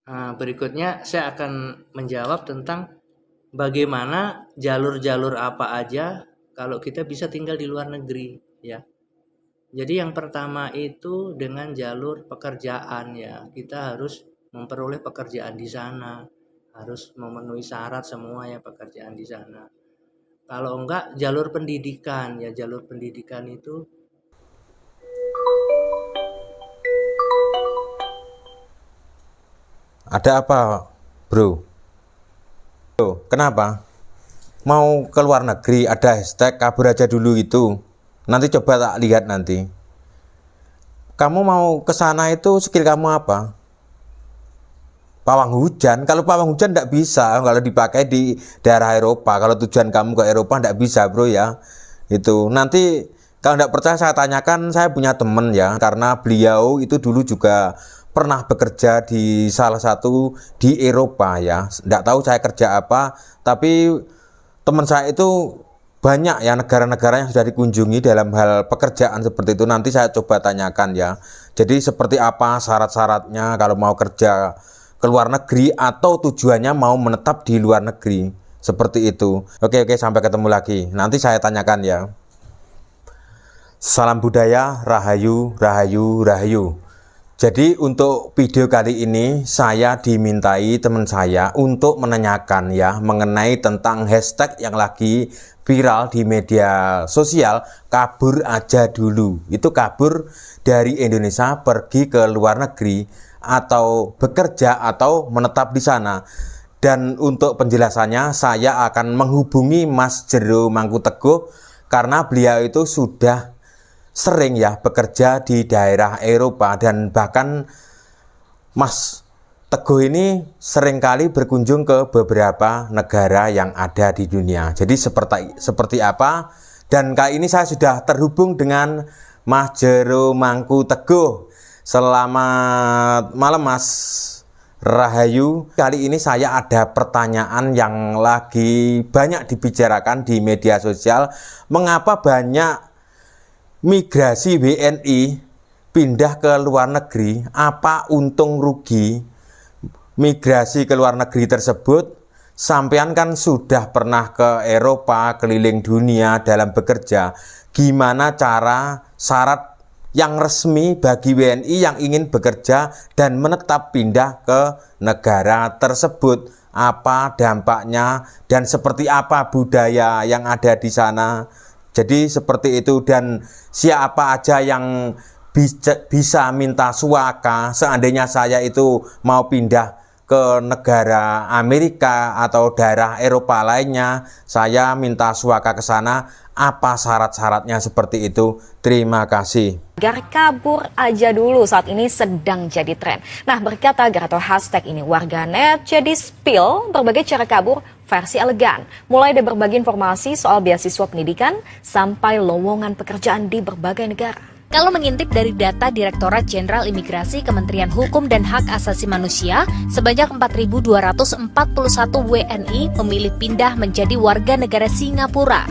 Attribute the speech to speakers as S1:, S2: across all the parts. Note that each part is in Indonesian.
S1: Berikutnya saya akan menjawab tentang bagaimana jalur-jalur apa aja kalau kita bisa tinggal di luar negeri, ya. Jadi yang pertama itu dengan jalur pekerjaan, ya. Kita harus memperoleh pekerjaan di sana, harus memenuhi syarat semua ya pekerjaan di sana. Kalau enggak jalur pendidikan, ya jalur pendidikan itu
S2: Ada apa, bro? Bro, kenapa? Mau ke luar negeri, ada hashtag kabur aja dulu itu. Nanti coba tak lihat nanti. Kamu mau ke sana itu skill kamu apa? Pawang hujan. Kalau pawang hujan tidak bisa kalau dipakai di daerah Eropa. Kalau tujuan kamu ke Eropa tidak bisa, bro ya. Itu nanti kalau tidak percaya saya tanyakan, saya punya teman ya, karena beliau itu dulu juga pernah bekerja di salah satu di Eropa ya. Tidak tahu saya kerja apa, tapi teman saya itu banyak ya negara-negara yang sudah dikunjungi dalam hal pekerjaan seperti itu. Nanti saya coba tanyakan ya. Jadi seperti apa syarat-syaratnya kalau mau kerja ke luar negeri atau tujuannya mau menetap di luar negeri. Seperti itu. Oke, sampai ketemu lagi. Nanti saya tanyakan ya. Salam budaya, rahayu, rahayu, rahayu. Jadi untuk video kali ini saya dimintai teman saya untuk menanyakan ya mengenai tentang hashtag yang lagi viral di media sosial, kabur aja dulu. Itu kabur dari Indonesia pergi ke luar negeri atau bekerja atau menetap di sana. Dan untuk penjelasannya saya akan menghubungi Mas Jero Mangkuteguh karena beliau itu sudah sering ya bekerja di daerah Eropa, dan bahkan Mas Teguh ini seringkali berkunjung ke beberapa negara yang ada di dunia. Jadi seperti apa? Dan kali ini saya sudah terhubung dengan Mas Jero Mangkuteguh. Selamat malam Mas Rahayu. Kali ini saya ada pertanyaan yang lagi banyak dibicarakan di media sosial. Mengapa banyak migrasi WNI pindah ke luar negeri? Apa untung rugi migrasi ke luar negeri tersebut? Sampean kan sudah pernah ke Eropa, keliling dunia dalam bekerja. Gimana cara syarat yang resmi bagi WNI yang ingin bekerja dan menetap pindah ke negara tersebut? Apa dampaknya dan seperti apa budaya yang ada di sana? Jadi seperti itu, dan siapa aja yang bisa minta suaka seandainya saya itu mau pindah ke negara Amerika atau daerah Eropa lainnya, saya minta suaka ke sana, apa syarat-syaratnya seperti itu. Terima kasih.
S3: Agar kabur aja dulu saat ini sedang jadi tren. Nah, berkat tagar atau hashtag ini, warganet jadi spill berbagai cara kabur versi elegan. Mulai dari berbagi informasi soal beasiswa pendidikan sampai lowongan pekerjaan di berbagai negara.
S4: Kalau mengintip dari data Direktorat Jenderal Imigrasi Kementerian Hukum dan Hak Asasi Manusia, sebanyak 4.241 WNI memilih pindah menjadi warga negara Singapura.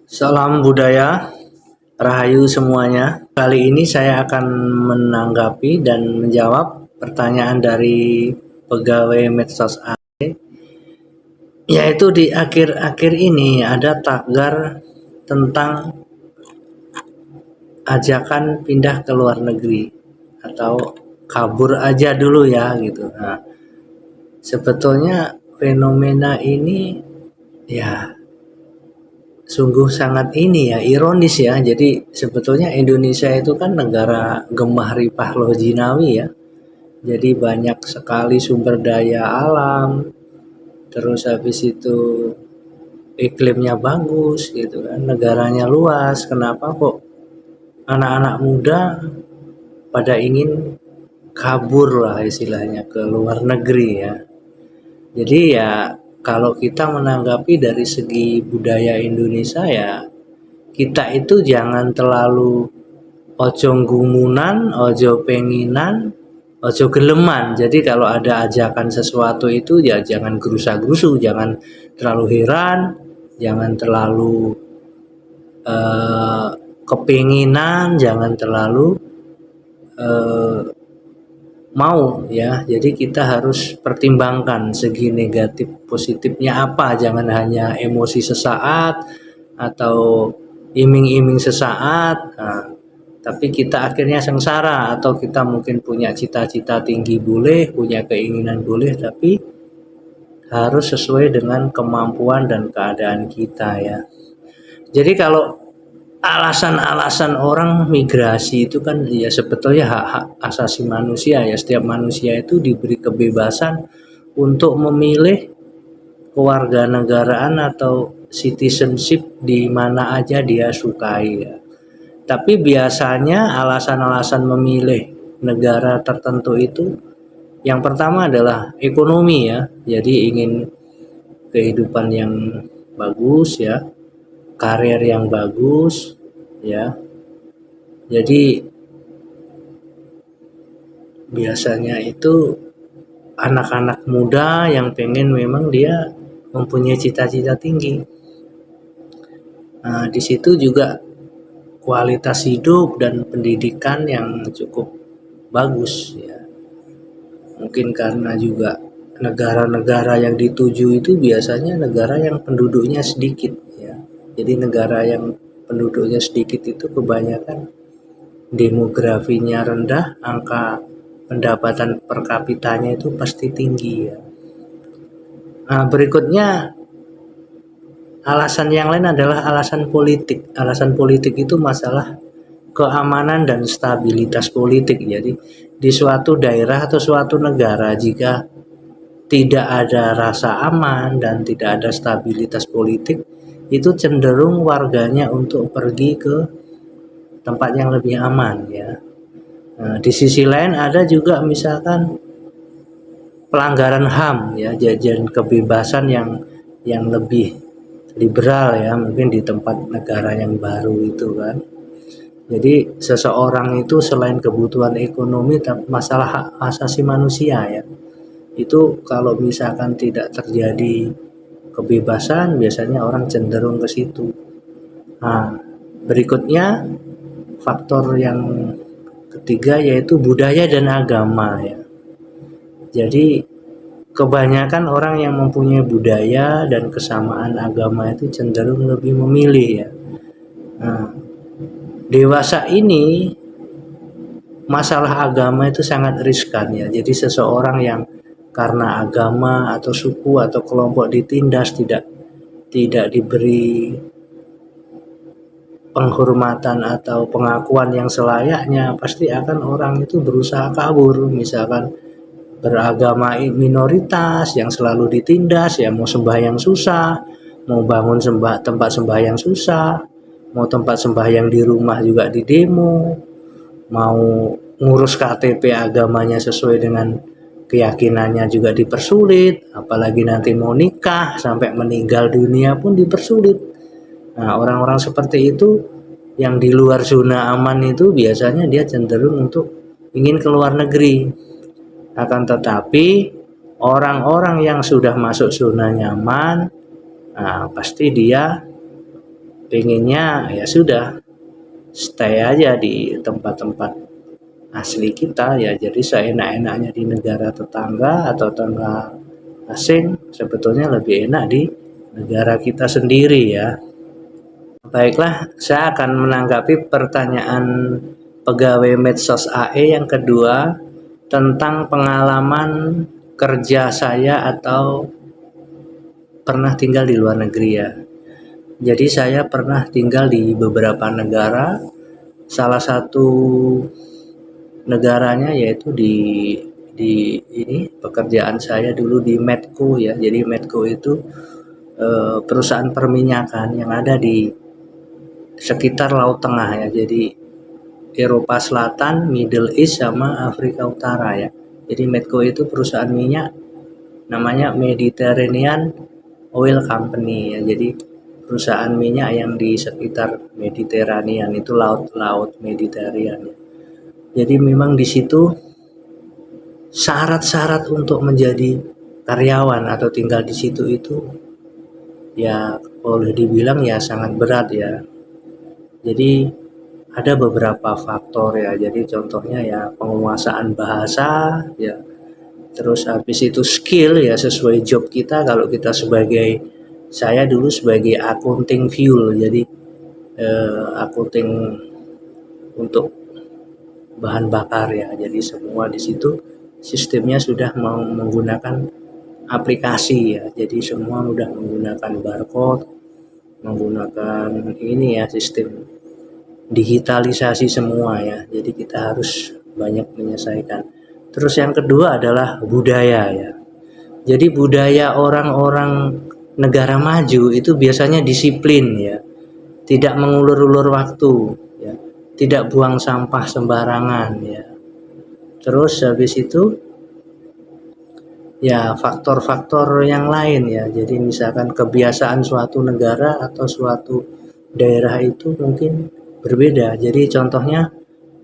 S1: salam budaya, rahayu semuanya. Kali ini saya akan menanggapi dan menjawab pertanyaan dari pegawai medsos A, yaitu di akhir-akhir ini ada tagar tentang ajakan pindah ke luar negeri atau kabur aja dulu ya gitu. Nah, sebetulnya fenomena ini ya sungguh sangat ini ya ironis ya. Jadi sebetulnya Indonesia itu kan negara gemah ripah loh jinawi ya. Jadi banyak sekali sumber daya alam, terus habis itu iklimnya bagus gitu kan, negaranya luas. Kenapa kok anak-anak muda pada ingin kabur lah istilahnya ke luar negeri ya. Jadi ya kalau kita menanggapi dari segi budaya Indonesia ya, kita itu jangan terlalu ojo gumunan, ojo penginan, ojo geleman. Jadi kalau ada ajakan sesuatu itu ya jangan gerusa-gerusu, jangan terlalu heran, jangan terlalu kepinginan, jangan terlalu mau ya. Jadi kita harus pertimbangkan segi negatif positifnya apa, jangan hanya emosi sesaat atau iming-iming sesaat. Nah, tapi kita akhirnya sengsara, atau kita mungkin punya cita-cita tinggi boleh, punya keinginan boleh, tapi harus sesuai dengan kemampuan dan keadaan kita ya. Jadi kalau alasan-alasan orang migrasi itu kan ya sebetulnya hak-hak asasi manusia ya. Setiap manusia itu diberi kebebasan untuk memilih kewarganegaraan atau citizenship di mana aja dia sukai ya. Tapi biasanya alasan-alasan memilih negara tertentu itu yang pertama adalah ekonomi ya. Jadi ingin kehidupan yang bagus ya, karir yang bagus ya. Jadi biasanya itu anak-anak muda yang pengen memang dia mempunyai cita-cita tinggi. Nah, di situ juga kualitas hidup dan pendidikan yang cukup bagus ya. Mungkin karena juga negara-negara yang dituju itu biasanya negara yang penduduknya sedikit ya. Jadi negara yang penduduknya sedikit itu kebanyakan demografinya rendah, angka pendapatan per kapitanya itu pasti tinggi ya. Nah, berikutnya alasan yang lain adalah alasan politik. Alasan politik itu masalah keamanan dan stabilitas politik. Jadi di suatu daerah atau suatu negara jika tidak ada rasa aman dan tidak ada stabilitas politik, itu cenderung warganya untuk pergi ke tempat yang lebih aman ya. Nah, di sisi lain ada juga misalkan pelanggaran HAM ya, jajan kebebasan yang lebih liberal ya, mungkin di tempat negara yang baru itu kan. Jadi seseorang itu selain kebutuhan ekonomi, masalah hak asasi manusia ya, itu kalau misalkan tidak terjadi kebebasan, biasanya orang cenderung ke situ. Nah, berikutnya faktor yang ketiga yaitu budaya dan agama ya. Jadi kebanyakan orang yang mempunyai budaya dan kesamaan agama itu cenderung lebih memilih ya. Nah, dewasa ini masalah agama itu sangat riskan ya. Jadi seseorang yang karena agama atau suku atau kelompok ditindas, tidak diberi penghormatan atau pengakuan yang selayaknya, pasti akan orang itu berusaha kabur. Misalkan beragama minoritas yang selalu ditindas ya, mau sembahyang susah, mau bangun tempat sembahyang susah, mau tempat sembahyang di rumah juga di demo, mau ngurus KTP agamanya sesuai dengan keyakinannya juga dipersulit, apalagi nanti mau nikah sampai meninggal dunia pun dipersulit. Nah, orang-orang seperti itu yang di luar zona aman itu biasanya dia cenderung untuk ingin ke luar negeri. Akan tetapi orang-orang yang sudah masuk zona nyaman, nah, pasti dia pengennya ya sudah stay aja di tempat-tempat asli kita ya. Jadi seenak-enaknya di negara tetangga atau tetangga asing, sebetulnya lebih enak di negara kita sendiri ya. Baiklah, saya akan menanggapi pertanyaan pegawai medsos AE yang kedua tentang pengalaman kerja saya atau pernah tinggal di luar negeri ya. Jadi saya pernah tinggal di beberapa negara. Salah satu negaranya yaitu di ini pekerjaan saya dulu di Medco ya. Jadi Medco itu perusahaan perminyakan yang ada di sekitar Laut Tengah ya. Jadi Eropa Selatan, Middle East sama Afrika Utara ya. Jadi Medco itu perusahaan minyak, namanya Mediterranean Oil Company ya. Jadi perusahaan minyak yang di sekitar Mediterranean itu laut Mediterranean ya. Jadi memang di situ syarat-syarat untuk menjadi karyawan atau tinggal di situ itu ya boleh dibilang ya sangat berat ya. Jadi ada beberapa faktor ya. Jadi contohnya ya penguasaan bahasa ya. Terus habis itu skill ya sesuai job kita. Kalau kita saya dulu sebagai accounting fuel, jadi accounting untuk bahan bakar ya. Jadi semua di situ sistemnya sudah mau menggunakan aplikasi ya. Jadi semua udah menggunakan barcode, menggunakan ini ya sistem digitalisasi semua ya. Jadi kita harus banyak menyelesaikan. Terus yang kedua adalah budaya ya. Jadi budaya orang-orang negara maju itu biasanya disiplin ya. Tidak mengulur-ulur waktu ya. Tidak buang sampah sembarangan ya. Terus habis itu ya faktor-faktor yang lain ya. Jadi misalkan kebiasaan suatu negara atau suatu daerah itu mungkin berbeda. Jadi contohnya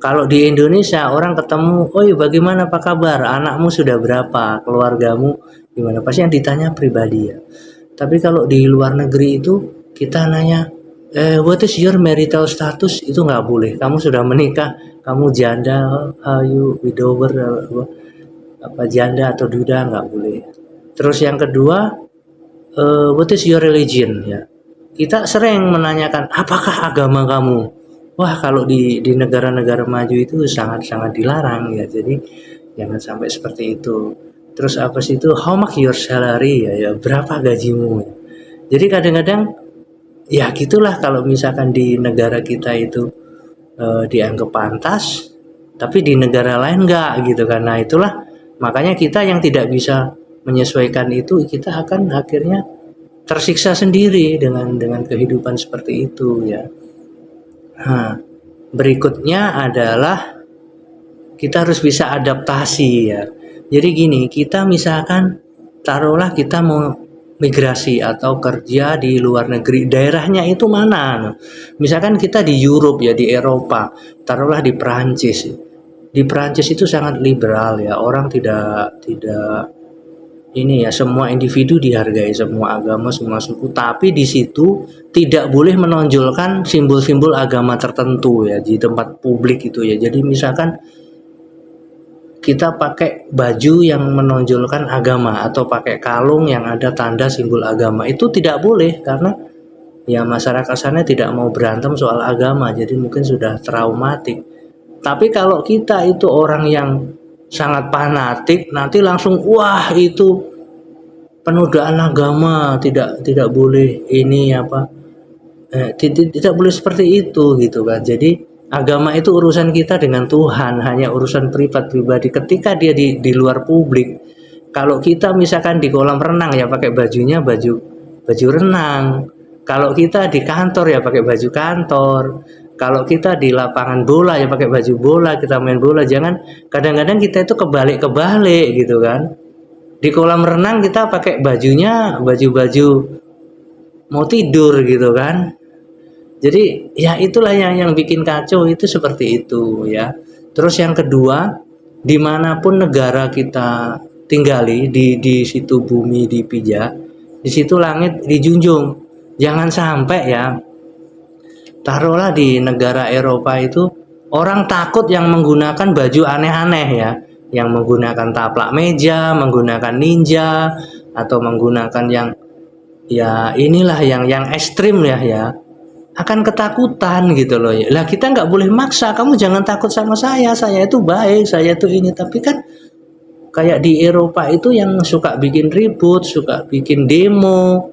S1: kalau di Indonesia orang ketemu, "Oi, bagaimana, apa kabar? Anakmu sudah berapa? Keluargamu gimana?" Pasti yang ditanya pribadi ya. Tapi kalau di luar negeri itu kita nanya, "What is your marital status?" Itu nggak boleh. Kamu sudah menikah, kamu janda, you widower, apa janda atau duda, nggak boleh. Terus yang kedua, what is your religion ya. Kita sering menanyakan, "Apakah agama kamu?" Wah, kalau di negara-negara maju itu sangat-sangat dilarang ya. Jadi jangan sampai seperti itu. Terus apa sih itu? How much your salary ya, ya berapa gajimu? Jadi kadang-kadang ya gitulah kalau misalkan di negara kita itu dianggap pantas, tapi di negara lain enggak gitu kan. Nah, itulah makanya kita yang tidak bisa menyesuaikan itu, kita akan akhirnya tersiksa sendiri dengan kehidupan seperti itu ya. Nah, berikutnya adalah kita harus bisa adaptasi ya. Jadi gini, kita misalkan taruhlah kita mau migrasi atau kerja di luar negeri, daerahnya itu mana? Misalkan kita di Europe ya, di Eropa, taruhlah di Perancis. Di Perancis itu sangat liberal ya, orang tidak ini ya, semua individu dihargai, semua agama, semua suku, tapi di situ tidak boleh menonjolkan simbol-simbol agama tertentu ya di tempat publik itu ya. Jadi misalkan kita pakai baju yang menonjolkan agama atau pakai kalung yang ada tanda simbol agama, itu tidak boleh karena ya masyarakat sana tidak mau berantem soal agama, jadi mungkin sudah traumatik. Tapi kalau kita itu orang yang sangat fanatik, nanti langsung wah itu penodaan agama, tidak boleh ini apa, tidak boleh seperti itu gitu kan. Jadi agama itu urusan kita dengan Tuhan, hanya urusan pribadi. Ketika dia di luar publik, kalau kita misalkan di kolam renang ya pakai bajunya baju renang. Kalau kita di kantor ya pakai baju kantor. Kalau kita di lapangan bola ya pakai baju bola, kita main bola. Jangan kadang-kadang kita itu kebalik gitu kan. Di kolam renang kita pakai bajunya baju mau tidur gitu kan. Jadi ya itulah yang bikin kacau itu seperti itu ya. Terus yang kedua, dimanapun negara kita tinggali, di situ bumi dipijak, di situ langit dijunjung. Jangan sampai ya, taruhlah di negara Eropa itu orang takut yang menggunakan baju aneh-aneh ya, yang menggunakan taplak meja, menggunakan ninja, atau menggunakan yang ya inilah yang ekstrim ya, akan ketakutan gitu loh. Lah kita nggak boleh maksa, kamu jangan takut sama saya itu baik, saya itu ini. Tapi kan kayak di Eropa itu yang suka bikin ribut, suka bikin demo,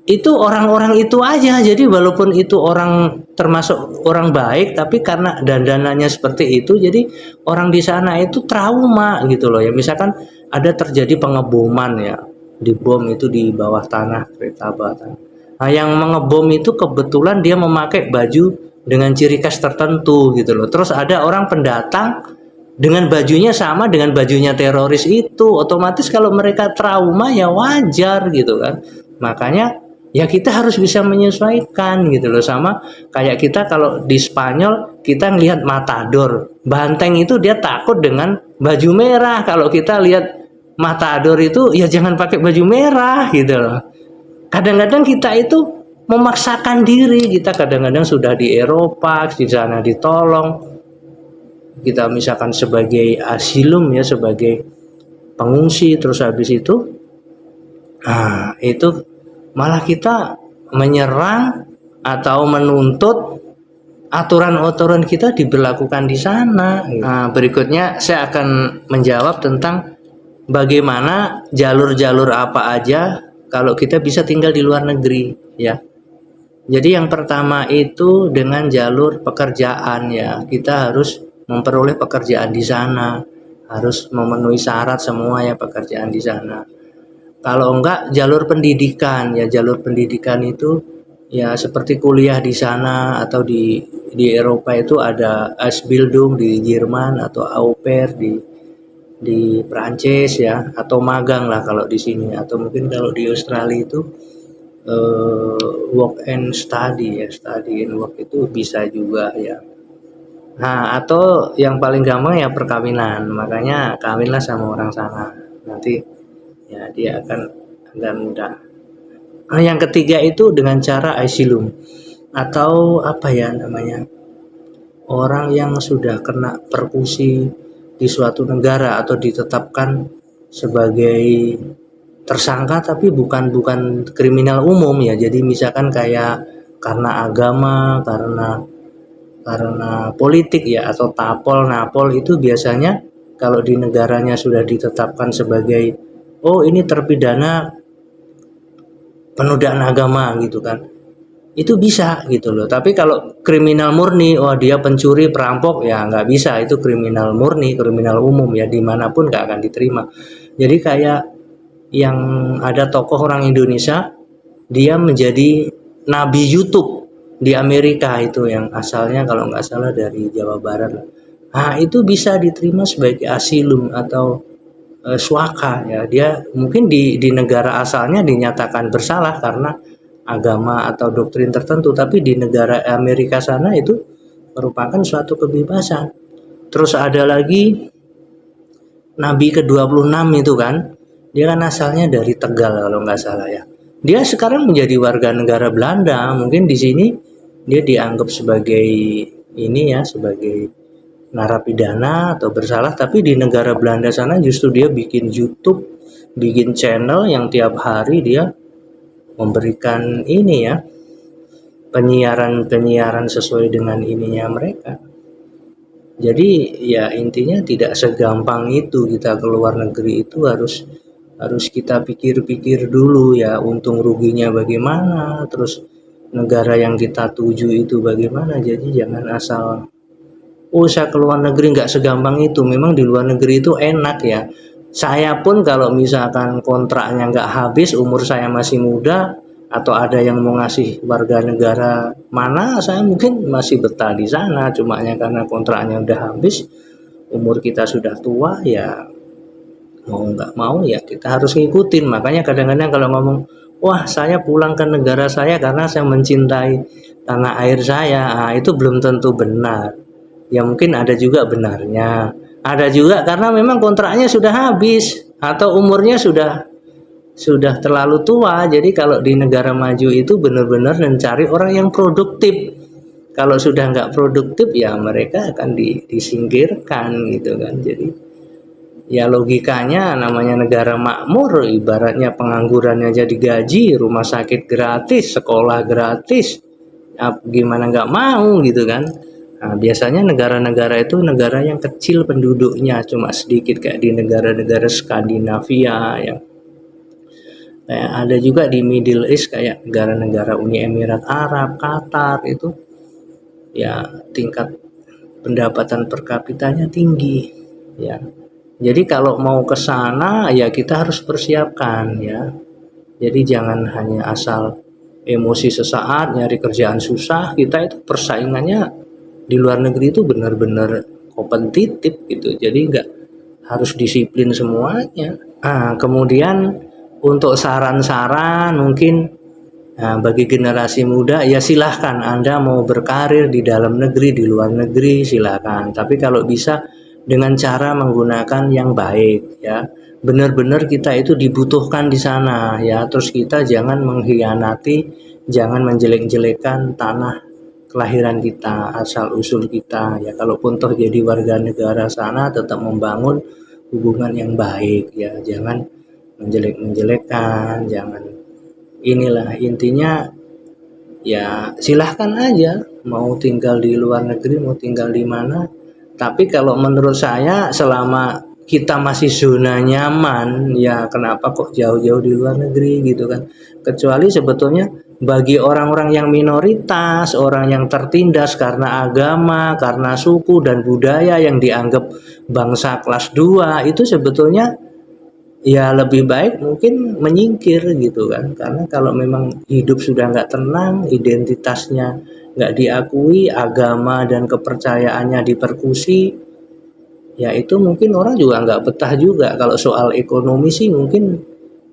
S1: itu orang-orang itu aja. Jadi walaupun itu orang termasuk orang baik, tapi karena dandanannya seperti itu, jadi orang di sana itu trauma gitu loh ya. Misalkan ada terjadi pengeboman ya, dibom itu di bawah tanah, kereta bawah tanah. Nah, yang mengebom itu kebetulan dia memakai baju dengan ciri khas tertentu gitu loh. Terus ada orang pendatang dengan bajunya sama dengan bajunya teroris itu, otomatis kalau mereka trauma ya wajar gitu kan. Makanya ya kita harus bisa menyesuaikan gitu loh. Sama kayak kita kalau di Spanyol kita ngelihat matador, banteng itu dia takut dengan baju merah. Kalau kita lihat matador itu ya jangan pakai baju merah gitu loh. Kadang-kadang kita itu memaksakan diri. Kita kadang-kadang sudah di Eropa, di sana ditolong, kita misalkan sebagai asilum ya, sebagai pengungsi, terus habis itu itu malah kita menyerang atau menuntut aturan-aturan kita diberlakukan di sana. Nah, berikutnya saya akan menjawab tentang bagaimana jalur-jalur apa aja kalau kita bisa tinggal di luar negeri ya. Jadi yang pertama itu dengan jalur pekerjaan ya. Kita harus memperoleh pekerjaan di sana, harus memenuhi syarat semua ya pekerjaan di sana. Kalau enggak jalur pendidikan ya, jalur pendidikan itu ya seperti kuliah di sana atau di Eropa itu ada Ausbildung di Jerman atau au pair di Prancis ya, atau magang lah kalau di sini, atau mungkin kalau di Australia itu work and study ya, study and work itu bisa juga ya. Nah, atau yang paling gampang ya perkawinan, makanya kawinlah sama orang sana, nanti ya dia akan mudah. Nah, yang ketiga itu dengan cara asilum atau apa ya namanya, orang yang sudah kena persekusi di suatu negara atau ditetapkan sebagai tersangka tapi bukan kriminal umum ya. Jadi misalkan kayak karena agama, karena politik ya, atau napol itu biasanya kalau di negaranya sudah ditetapkan sebagai ini terpidana penodaan agama gitu kan, itu bisa gitu loh. Tapi kalau kriminal murni, dia pencuri, perampok, ya nggak bisa, itu kriminal murni, kriminal umum ya, dimanapun nggak akan diterima. Jadi kayak yang ada tokoh orang Indonesia, dia menjadi nabi YouTube di Amerika itu, yang asalnya kalau nggak salah dari Jawa Barat lah. Nah itu bisa diterima sebagai asilum atau swaka ya. Dia mungkin di negara asalnya dinyatakan bersalah karena agama atau doktrin tertentu, tapi di negara Amerika sana itu merupakan suatu kebebasan. Terus ada lagi Nabi ke-26 itu kan, dia kan asalnya dari Tegal kalau nggak salah ya. Dia sekarang menjadi warga negara Belanda. Mungkin di sini dia dianggap sebagai ini ya, sebagai narapidana atau bersalah, tapi di negara Belanda sana justru dia bikin YouTube, bikin channel yang tiap hari dia memberikan ini ya, penyiaran sesuai dengan ininya mereka. Jadi ya intinya tidak segampang itu kita keluar negeri, itu harus kita pikir-pikir dulu ya, untung ruginya bagaimana, terus negara yang kita tuju itu bagaimana. Jadi jangan asal saya keluar negeri, nggak segampang itu. Memang di luar negeri itu enak ya. Saya pun kalau misalkan kontraknya nggak habis, umur saya masih muda, atau ada yang mau ngasih warga negara mana, saya mungkin masih betah di sana. Cuma karena kontraknya udah habis, umur kita sudah tua ya, mau nggak mau ya kita harus ngikutin. Makanya kadang-kadang kalau ngomong, wah saya pulang ke negara saya karena saya mencintai tanah air saya, itu belum tentu benar. Ya mungkin ada juga benarnya, ada juga karena memang kontraknya sudah habis atau umurnya sudah terlalu tua. Jadi kalau di negara maju itu benar-benar mencari orang yang produktif. Kalau sudah nggak produktif ya mereka akan disingkirkan gitu kan. Jadi ya logikanya namanya negara makmur, ibaratnya penganggurannya jadi gaji, rumah sakit gratis, sekolah gratis, gimana nggak mau gitu kan. Nah, biasanya negara-negara itu negara yang kecil penduduknya, cuma sedikit, kayak di negara-negara Skandinavia ya. Kayak ada juga di Middle East, kayak negara-negara Uni Emirat Arab, Qatar, itu ya tingkat pendapatan per kapitanya tinggi ya. Jadi kalau mau ke sana ya kita harus persiapkan ya. Jadi jangan hanya asal emosi sesaat nyari kerjaan susah. Kita itu persaingannya di luar negeri itu benar-benar kompetitif gitu. Jadi nggak harus disiplin semuanya. Kemudian untuk saran-saran mungkin bagi generasi muda, ya silahkan Anda mau berkarir di dalam negeri, di luar negeri, silahkan. Tapi kalau bisa dengan cara menggunakan yang baik ya. Benar-benar kita itu dibutuhkan di sana ya. Terus kita jangan mengkhianati jangan menjelek-jelekan tanah kelahiran kita, asal usul kita. Ya kalaupun toh jadi warga negara sana, tetap membangun hubungan yang baik ya, jangan menjelek-menjelekan, jangan inilah intinya. Ya silahkan aja mau tinggal di luar negeri, mau tinggal di mana. Tapi kalau menurut saya selama kita masih zona nyaman, ya kenapa kok jauh-jauh di luar negeri gitu kan. Kecuali sebetulnya bagi orang-orang yang minoritas, orang yang tertindas karena agama, karena suku dan budaya yang dianggap bangsa kelas 2, itu sebetulnya ya lebih baik mungkin menyingkir gitu kan, karena kalau memang hidup sudah nggak tenang, identitasnya nggak diakui, agama dan kepercayaannya dipersekusi, ya itu mungkin orang juga nggak betah juga. Kalau soal ekonomi sih mungkin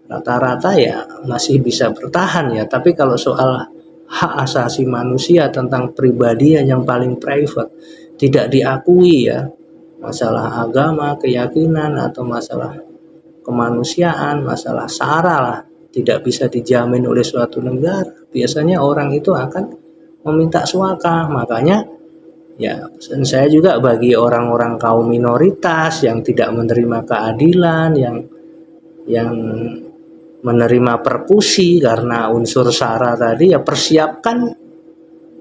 S1: rata-rata ya masih bisa bertahan ya, tapi kalau soal hak asasi manusia tentang pribadi yang paling private tidak diakui ya, masalah agama, keyakinan atau masalah kemanusiaan, masalah SARA lah, tidak bisa dijamin oleh suatu negara, biasanya orang itu akan meminta suaka. Makanya ya pesan saya juga bagi orang-orang kaum minoritas yang tidak menerima keadilan, yang menerima persekusi karena unsur SARA tadi, ya persiapkan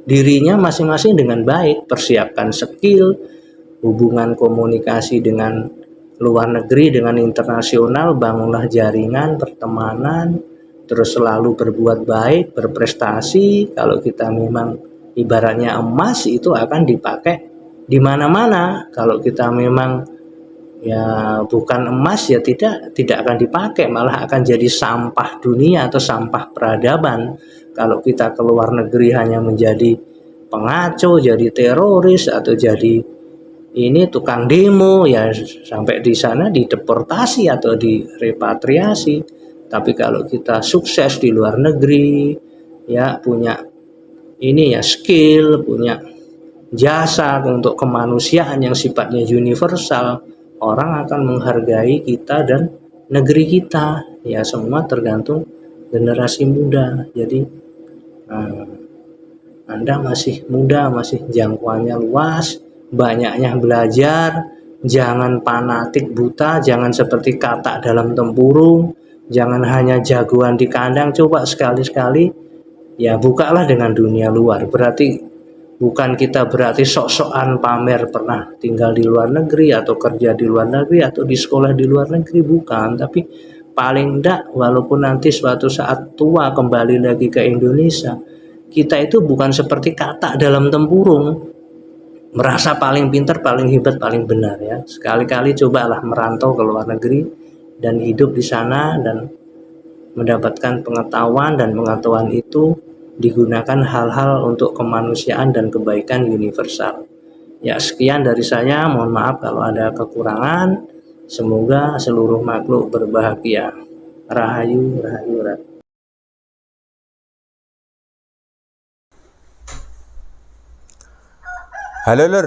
S1: dirinya masing-masing dengan baik, persiapkan skill, hubungan komunikasi dengan luar negeri, dengan internasional, bangunlah jaringan pertemanan, terus selalu berbuat baik, berprestasi. Kalau kita memang ibaratnya emas itu akan dipakai di mana-mana. Kalau kita memang ya bukan emas ya tidak akan dipakai, malah akan jadi sampah dunia atau sampah peradaban. Kalau kita ke luar negeri hanya menjadi pengaco, jadi teroris atau jadi ini tukang demo, ya sampai di sana dideportasi atau direpatriasi. Tapi kalau kita sukses di luar negeri, ya punya ini ya skill, punya jasa untuk kemanusiaan yang sifatnya universal, orang akan menghargai kita dan negeri kita. Ya semua tergantung generasi muda. Jadi Anda masih muda, masih jangkauannya luas, banyaknya belajar, jangan fanatik buta, jangan seperti katak dalam tempurung, jangan hanya jagoan di kandang. Coba sekali-sekali ya bukalah dengan dunia luar. Berarti bukan kita berarti sok-sokan pamer pernah tinggal di luar negeri atau kerja di luar negeri atau di sekolah di luar negeri, bukan. Tapi paling enggak walaupun nanti suatu saat tua kembali lagi ke Indonesia, kita itu bukan seperti katak dalam tempurung, merasa paling pintar, paling hebat, paling benar ya. Sekali-kali cobalah merantau ke luar negeri dan hidup di sana dan mendapatkan pengetahuan, dan pengetahuan itu digunakan hal-hal untuk kemanusiaan dan kebaikan universal. Ya sekian dari saya, mohon maaf kalau ada kekurangan. Semoga seluruh makhluk berbahagia. Rahayu, rahayu, rahayu.
S2: Halo Lur,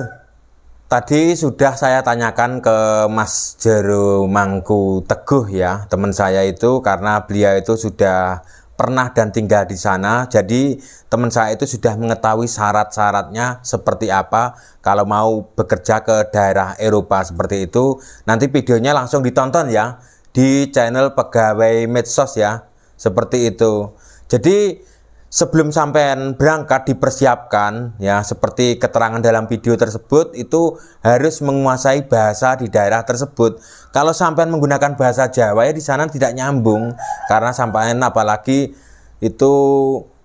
S2: tadi sudah saya tanyakan ke Mas Jero Mangku Teguh ya, teman saya itu, karena beliau itu sudah pernah dan tinggal di sana. Jadi teman saya itu sudah mengetahui syarat-syaratnya seperti apa kalau mau bekerja ke daerah Eropa seperti itu. Nanti videonya langsung ditonton ya di channel Pegawai Medsos ya, seperti itu. Jadi sebelum sampean berangkat dipersiapkan ya, seperti keterangan dalam video tersebut, itu harus menguasai bahasa di daerah tersebut. Kalau sampean menggunakan bahasa Jawa ya di sana tidak nyambung, karena sampean apalagi itu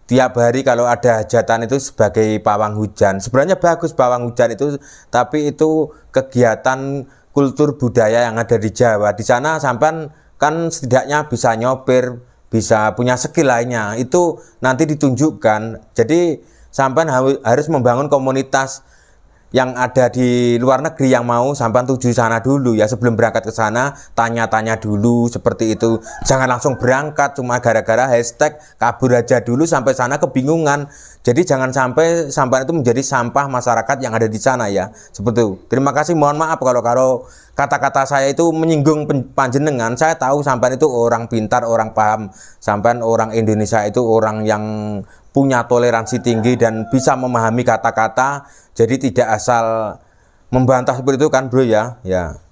S2: tiap hari kalau ada hajatan itu sebagai pawang hujan. Sebenarnya bagus pawang hujan itu, tapi itu kegiatan kultur budaya yang ada di Jawa. Di sana sampean kan setidaknya bisa nyopir, bisa punya skill lainnya, itu nanti ditunjukkan. Jadi sampean harus membangun komunitas yang ada di luar negeri yang mau sampean tuju sana dulu ya. Sebelum berangkat ke sana tanya-tanya dulu seperti itu. Jangan langsung berangkat cuma gara-gara hashtag kabur aja dulu, sampai sana kebingungan. Jadi jangan sampai sampean itu menjadi sampah masyarakat yang ada di sana ya. Seperti itu. Terima kasih, mohon maaf kalau kata-kata saya itu menyinggung panjenengan. Saya tahu sampean itu orang pintar, orang paham. Sampean orang Indonesia itu orang yang punya toleransi tinggi dan bisa memahami kata-kata, jadi tidak asal membantah seperti itu kan bro ya. Ya.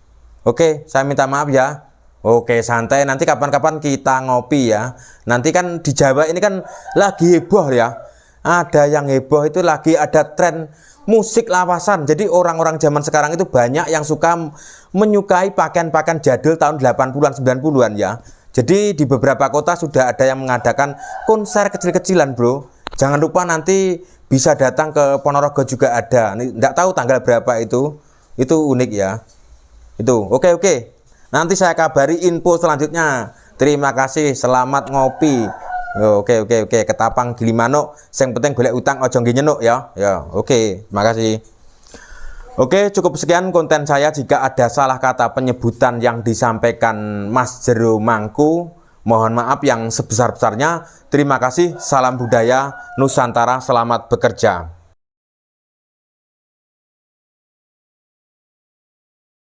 S2: Oke, saya minta maaf ya. Oke, santai, nanti kapan-kapan kita ngopi ya. Nanti kan di Jawa ini kan lagi heboh ya. Ada yang heboh itu lagi ada tren musik lawasan. Jadi orang-orang zaman sekarang itu banyak yang suka menyukai pakaian-pakaian jadul tahun 80-an 90-an ya. Jadi di beberapa kota sudah ada yang mengadakan konser kecil-kecilan bro. Jangan lupa nanti bisa datang ke Ponorogo juga ada. Nggak tahu tanggal berapa itu. Itu unik ya. Itu oke. Nanti saya kabari info selanjutnya. Terima kasih, selamat ngopi. Oke. Ketapang Gilimanuk. Yang penting golek utang ojo nyenuk ya. Ya, oke. Makasih. Oke, cukup sekian konten saya. Jika ada salah kata penyebutan yang disampaikan Mas Jero Mangku, mohon maaf yang sebesar-besarnya. Terima kasih. Salam budaya Nusantara. Selamat bekerja.